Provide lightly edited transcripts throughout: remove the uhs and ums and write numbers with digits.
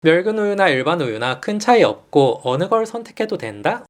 멸균 우유나 일반 우유나 큰 차이 없고 어느 걸 선택해도 된다?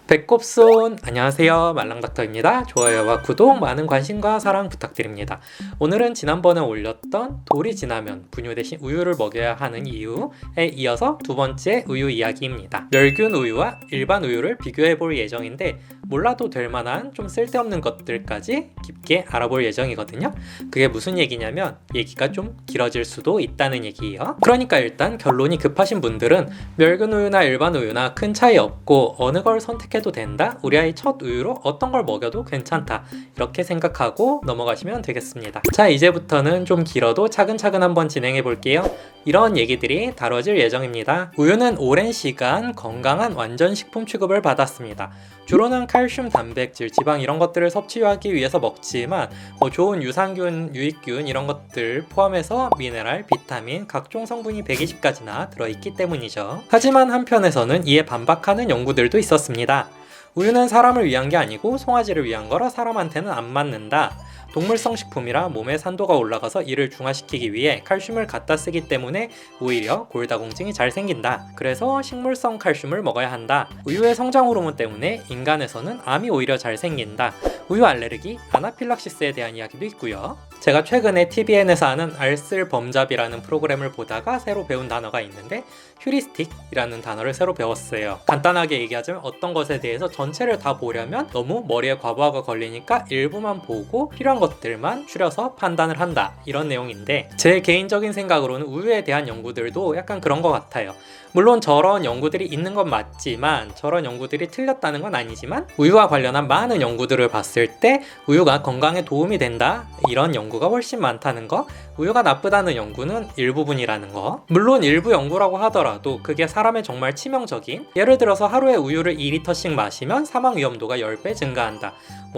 배꼽손 안녕하세요, 말랑닥터입니다. 좋아요와 구독, 많은 관심과 사랑 부탁드립니다. 오늘은 지난번에 올렸던 돌이 지나면 분유 대신 우유를 먹여야 하는 이유에 이어서 두 번째 우유 이야기입니다. 멸균 우유와 일반 우유를 비교해 볼 예정인데 몰라도 될 만한 좀 쓸데없는 것들까지 깊게 알아볼 예정이거든요. 그게 무슨 얘기냐면 얘기가 좀 길어질 수도 있다는 얘기예요. 그러니까 일단 결론이 급하신 분들은 멸균 우유나 일반 우유나 큰 차이 없고 어느 걸 선택해도 된다? 우리 아이 첫 우유로 어떤 걸 먹여도 괜찮다, 이렇게 생각하고 넘어가시면 되겠습니다. 자, 이제부터는 좀 길어도 차근차근 한번 진행해 볼게요. 이런 얘기들이 다뤄질 예정입니다. 우유는 오랜 시간 건강한 완전 식품 취급을 받았습니다. 주로는 칼슘, 단백질, 지방 이런 것들을 섭취하기 위해서 먹지만 좋은 유산균, 유익균 이런 것들 포함해서 미네랄, 비타민, 각종 성분이 120가지나 들어있기 때문이죠. 하지만 한편에서는 이에 반박하는 연구들도 있었습니다. 우유는 사람을 위한 게 아니고 송아지를 위한 거라 사람한테는 안 맞는다. 동물성 식품이라 몸의 산도가 올라가서 이를 중화시키기 위해 칼슘을 갖다 쓰기 때문에 오히려 골다공증이 잘 생긴다. 그래서 식물성 칼슘을 먹어야 한다. 우유의 성장 호르몬 때문에 인간에서는 암이 오히려 잘 생긴다. 우유 알레르기, 아나필락시스에 대한 이야기도 있고요. 제가 최근에 TVN에서 하는 알쓸범잡이라는 프로그램을 보다가 새로 배운 단어가 있는데 휴리스틱이라는 단어를 새로 배웠어요. 간단하게 얘기하자면 어떤 것에 대해서 전체를 다 보려면 너무 머리에 과부하가 걸리니까 일부만 보고 필요한 것들만 추려서 판단을 한다, 이런 내용인데 제 개인적인 생각으로는 우유에 대한 연구들도 약간 그런 것 같아요. 물론 저런 연구들이 있는 건 맞지만 저런 연구들이 틀렸다는 건 아니지만 우유와 관련한 많은 연구들을 봤을 때 우유가 건강에 도움이 된다, 이런 연구가 훨씬 많다는 거, 우유가 나쁘다는 연구는 일부분이라는 거. 물론 일부 연구라고 하더라도 그게 사람의 정말 치명적인, 예를 들어서 하루에 우유를 2리터씩 마시면 사망 위험도가 10배 증가한다,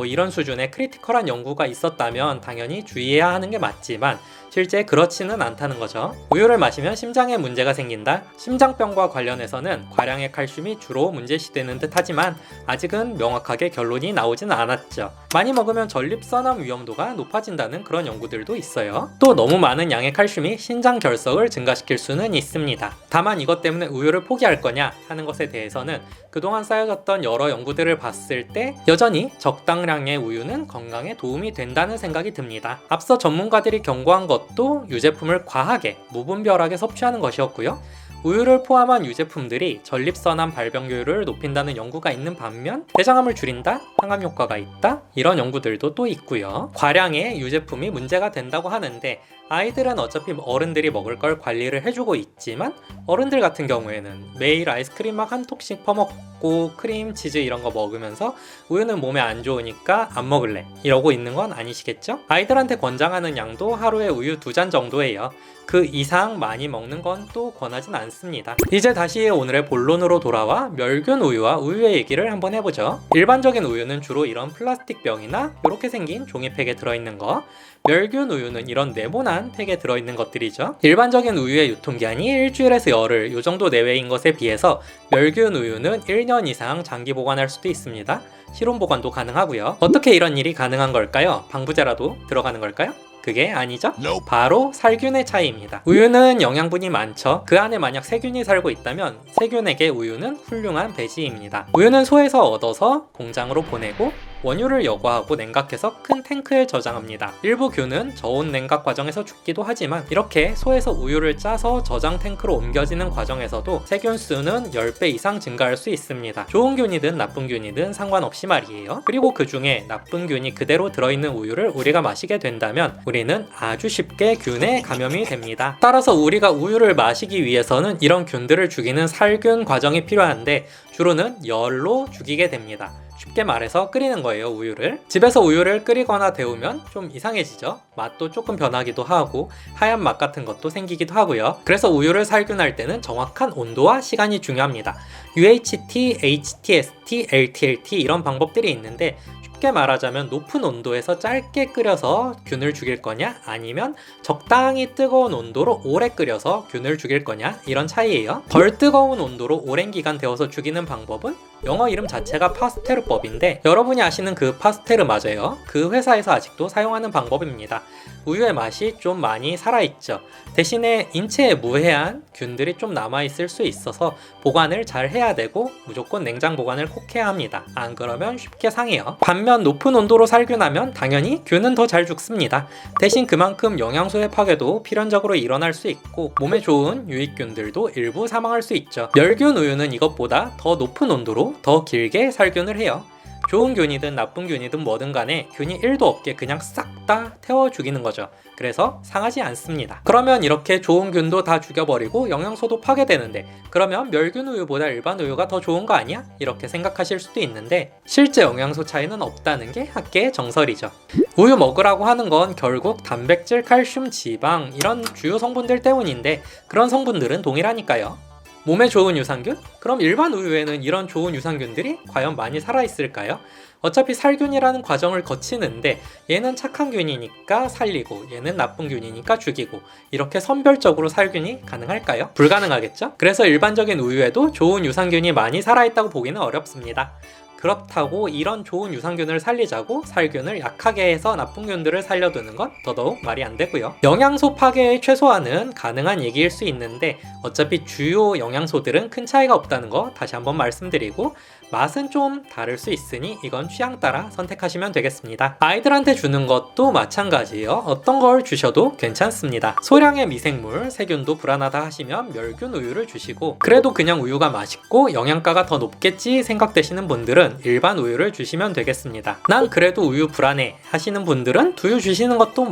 이런 수준의 크리티컬한 연구가 있었다면 당연히 주의해야 하는 게 맞지만 실제 그렇지는 않다는 거죠. 우유를 마시면 심장에 문제가 생긴다. 심장병과 관련해서는 과량의 칼슘이 주로 문제시되는 듯 하지만 아직은 명확하게 결론이 나오진 않았죠. 많이 먹으면 전립선암 위험도가 높아진다는 그런 연구들도 있어요. 또 너무 많은 양의 칼슘이 신장 결석을 증가시킬 수는 있습니다. 다만 이것 때문에 우유를 포기할 거냐 하는 것에 대해서는 그동안 쌓여졌던 여러 연구들을 봤을 때 여전히 적당량의 우유는 건강에 도움이 된다는 생각이 듭니다. 앞서 전문가들이 경고한 것도 유제품을 과하게, 무분별하게 섭취하는 것이었고요. 우유를 포함한 유제품들이 전립선암 발병률을 높인다는 연구가 있는 반면 대장암을 줄인다, 항암 효과가 있다, 이런 연구들도 또 있고요. 과량의 유제품이 문제가 된다고 하는데 아이들은 어차피 어른들이 먹을 걸 관리를 해주고 있지만 어른들 같은 경우에는 매일 아이스크림 막 한 톡씩 퍼먹고 크림, 치즈 이런 거 먹으면서 우유는 몸에 안 좋으니까 안 먹을래 이러고 있는 건 아니시겠죠? 아이들한테 권장하는 양도 하루에 우유 2잔 정도예요. 그 이상 많이 먹는 건 또 권하진 않습니다. 이제 다시 오늘의 본론으로 돌아와 멸균 우유와 우유의 얘기를 한번 해보죠. 일반적인 우유는 주로 이런 플라스틱 병이나 이렇게 생긴 종이팩에 들어있는 거, 멸균 우유는 이런 네모난 팩에 들어있는 것들이죠. 일반적인 우유의 유통기한이 일주일에서 열흘 요 정도 내외인 것에 비해서 멸균 우유는 1년 이상 장기 보관할 수도 있습니다. 실온 보관도 가능하고요. 어떻게 이런 일이 가능한 걸까요? 방부제라도 들어가는 걸까요? 그게 아니죠? 바로 살균의 차이입니다. 우유는 영양분이 많죠. 그 안에 만약 세균이 살고 있다면 세균에게 우유는 훌륭한 배지입니다. 우유는 소에서 얻어서 공장으로 보내고 원유를 여과하고 냉각해서 큰 탱크에 저장합니다. 일부 균은 저온 냉각 과정에서 죽기도 하지만 이렇게 소에서 우유를 짜서 저장 탱크로 옮겨지는 과정에서도 세균 수는 10배 이상 증가할 수 있습니다. 좋은 균이든 나쁜 균이든 상관없이 말이에요. 그리고 그 중에 나쁜 균이 그대로 들어있는 우유를 우리가 마시게 된다면 우리는 아주 쉽게 균에 감염이 됩니다. 따라서 우리가 우유를 마시기 위해서는 이런 균들을 죽이는 살균 과정이 필요한데 주로는 열로 죽이게 됩니다. 쉽게 말해서 끓이는 거예요, 우유를. 집에서 우유를 끓이거나 데우면 좀 이상해지죠. 맛도 조금 변하기도 하고 하얀 맛 같은 것도 생기기도 하고요. 그래서 우유를 살균할 때는 정확한 온도와 시간이 중요합니다. UHT, HTST, LTLT 이런 방법들이 있는데 쉽게 말하자면 높은 온도에서 짧게 끓여서 균을 죽일 거냐, 아니면 적당히 뜨거운 온도로 오래 끓여서 균을 죽일 거냐, 이런 차이예요. 덜 뜨거운 온도로 오랜 기간 데워서 죽이는 방법은 영어 이름 자체가 파스테르법인데 여러분이 아시는 그 파스테르 맞아요. 그 회사에서 아직도 사용하는 방법입니다. 우유의 맛이 좀 많이 살아있죠. 대신에 인체에 무해한 균들이 좀 남아있을 수 있어서 보관을 잘 해야 되고 무조건 냉장 보관을 꼭 해야 합니다. 안 그러면 쉽게 상해요. 반면 높은 온도로 살균하면 당연히 균은 더 잘 죽습니다. 대신 그만큼 영양소의 파괴도 필연적으로 일어날 수 있고 몸에 좋은 유익균들도 일부 사망할 수 있죠. 멸균 우유는 이것보다 더 높은 온도로 더 길게 살균을 해요. 좋은 균이든 나쁜 균이든 뭐든 간에 균이 1도 없게 그냥 싹 다 태워 죽이는 거죠. 그래서 상하지 않습니다. 그러면 이렇게 좋은 균도 다 죽여버리고 영양소도 파괴되는데 그러면 멸균 우유보다 일반 우유가 더 좋은 거 아니야? 이렇게 생각하실 수도 있는데 실제 영양소 차이는 없다는 게 학계의 정설이죠. 우유 먹으라고 하는 건 결국 단백질, 칼슘, 지방 이런 주요 성분들 때문인데 그런 성분들은 동일하니까요. 몸에 좋은 유산균? 그럼 일반 우유에는 이런 좋은 유산균들이 과연 많이 살아있을까요? 어차피 살균이라는 과정을 거치는데 얘는 착한 균이니까 살리고 얘는 나쁜 균이니까 죽이고 이렇게 선별적으로 살균이 가능할까요? 불가능하겠죠? 그래서 일반적인 우유에도 좋은 유산균이 많이 살아있다고 보기는 어렵습니다. 그렇다고 이런 좋은 유산균을 살리자고 살균을 약하게 해서 나쁜 균들을 살려두는 건 더더욱 말이 안 되고요. 영양소 파괴의 최소화는 가능한 얘기일 수 있는데 어차피 주요 영양소들은 큰 차이가 없다는 거 다시 한번 말씀드리고 맛은 좀 다를 수 있으니 이건 취향 따라 선택하시면 되겠습니다. 아이들한테 주는 것도 마찬가지예요. 어떤 걸 주셔도 괜찮습니다. 소량의 미생물, 세균도 불안하다 하시면 멸균 우유를 주시고 그래도 그냥 우유가 맛있고 영양가가 더 높겠지 생각되시는 분들은 일반 우유를 주시면 되겠습니다. 난 그래도 우유 불안해 하시는 분들은 두유 주시는 것도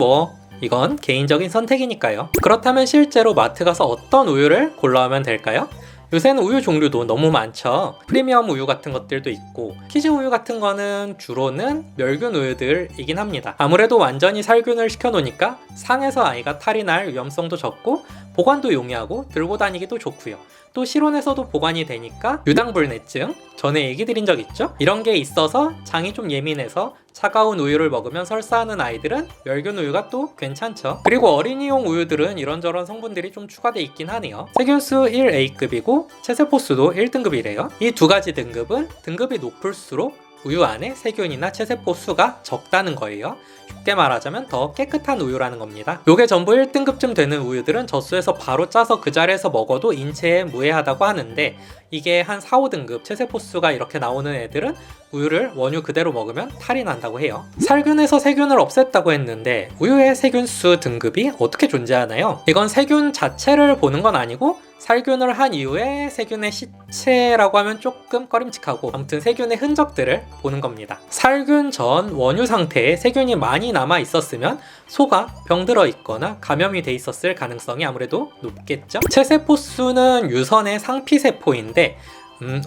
이건 개인적인 선택이니까요. 그렇다면 실제로 마트 가서 어떤 우유를 골라오면 될까요? 요새는 우유 종류도 너무 많죠. 프리미엄 우유 같은 것들도 있고 키즈 우유 같은 거는 주로는 멸균 우유들이긴 합니다. 아무래도 완전히 살균을 시켜놓으니까 상해서 아이가 탈이 날 위험성도 적고 보관도 용이하고 들고 다니기도 좋고요. 또 실온에서도 보관이 되니까 유당불내증, 전에 얘기 드린 적 있죠? 이런 게 있어서 장이 좀 예민해서 차가운 우유를 먹으면 설사하는 아이들은 멸균 우유가 또 괜찮죠. 그리고 어린이용 우유들은 이런저런 성분들이 좀 추가돼 있긴 하네요. 세균수 1A급이고 체세포수도 1등급이래요. 이 두 가지 등급은 등급이 높을수록 우유 안에 세균이나 체세포 수가 적다는 거예요. 쉽게 말하자면 더 깨끗한 우유라는 겁니다. 요게 전부 1등급쯤 되는 우유들은 젖수에서 바로 짜서 그 자리에서 먹어도 인체에 무해하다고 하는데 이게 한 4, 5등급 체세포 수가 이렇게 나오는 애들은 우유를 원유 그대로 먹으면 탈이 난다고 해요. 살균해서 세균을 없앴다고 했는데 우유의 세균수 등급이 어떻게 존재하나요? 이건 세균 자체를 보는 건 아니고 살균을 한 이후에 세균의 시체라고 하면 조금 꺼림칙하고 아무튼 세균의 흔적들을 보는 겁니다. 살균 전 원유 상태에 세균이 많이 남아 있었으면 소가 병들어 있거나 감염이 돼 있었을 가능성이 아무래도 높겠죠. 체세포수는 유선의 상피세포인데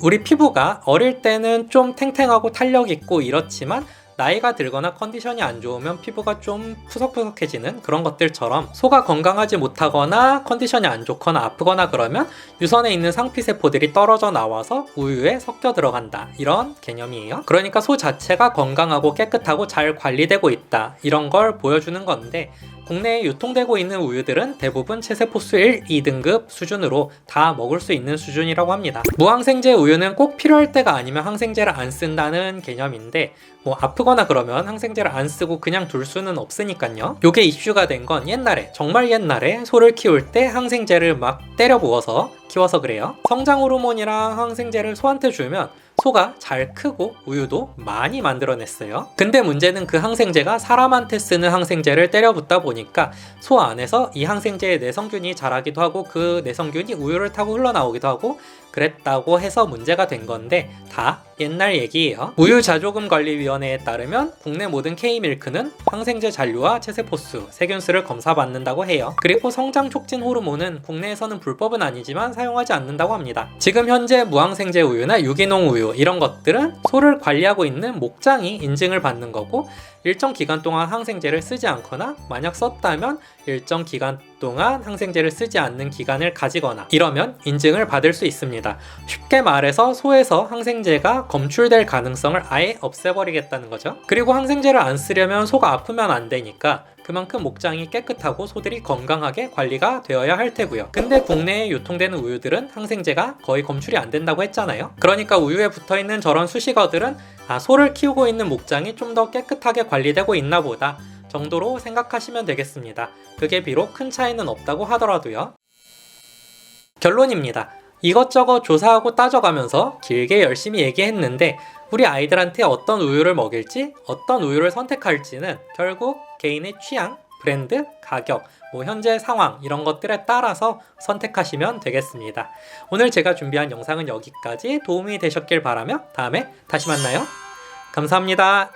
우리 피부가 어릴 때는 좀 탱탱하고 탄력 있고 이렇지만 나이가 들거나 컨디션이 안 좋으면 피부가 좀 푸석푸석해지는 그런 것들처럼 소가 건강하지 못하거나 컨디션이 안 좋거나 아프거나 그러면 유선에 있는 상피세포들이 떨어져 나와서 우유에 섞여 들어간다 이런 개념이에요. 그러니까 소 자체가 건강하고 깨끗하고 잘 관리되고 있다 이런 걸 보여주는 건데 국내에 유통되고 있는 우유들은 대부분 체세포수 1, 2등급 수준으로 다 먹을 수 있는 수준이라고 합니다. 무항생제 우유는 꼭 필요할 때가 아니면 항생제를 안 쓴다는 개념인데 아프거나 그러면 항생제를 안 쓰고 그냥 둘 수는 없으니까요. 요게 이슈가 된 건 옛날에 정말 옛날에 소를 키울 때 항생제를 막 때려 부어서 키워서 그래요. 성장 호르몬이랑 항생제를 소한테 주면 소가 잘 크고 우유도 많이 만들어냈어요. 근데 문제는 그 항생제가 사람한테 쓰는 항생제를 때려 붓다 보니까 소 안에서 이 항생제의 내성균이 자라기도 하고 그 내성균이 우유를 타고 흘러나오기도 하고 그랬다고 해서 문제가 된 건데 다 옛날 얘기예요. 우유자조금관리위원회에 따르면 국내 모든 K밀크는 항생제 잔류와 체세포수, 세균수를 검사받는다고 해요. 그리고 성장 촉진 호르몬은 국내에서는 불법은 아니지만 사용하지 않는다고 합니다. 지금 현재 무항생제 우유나 유기농 우유 이런 것들은 소를 관리하고 있는 목장이 인증을 받는 거고 일정 기간 동안 항생제를 쓰지 않거나 만약 썼다면 일정 기간 동안 항생제를 쓰지 않는 기간을 가지거나 이러면 인증을 받을 수 있습니다. 쉽게 말해서 소에서 항생제가 검출될 가능성을 아예 없애버리겠다는 거죠. 그리고 항생제를 안 쓰려면 소가 아프면 안 되니까 그만큼 목장이 깨끗하고 소들이 건강하게 관리가 되어야 할 테고요. 근데 국내에 유통되는 우유들은 항생제가 거의 검출이 안 된다고 했잖아요. 그러니까 우유에 붙어있는 저런 수식어들은 소를 키우고 있는 목장이 좀 더 깨끗하게 관리되고 있나 보다 정도로 생각하시면 되겠습니다. 그게 비록 큰 차이는 없다고 하더라도요. 결론입니다. 이것저것 조사하고 따져가면서 길게 열심히 얘기했는데 우리 아이들한테 어떤 우유를 먹일지, 어떤 우유를 선택할지는 결국 개인의 취향, 브랜드, 가격, 현재 상황 이런 것들에 따라서 선택하시면 되겠습니다. 오늘 제가 준비한 영상은 여기까지. 도움이 되셨길 바라며 다음에 다시 만나요. 감사합니다.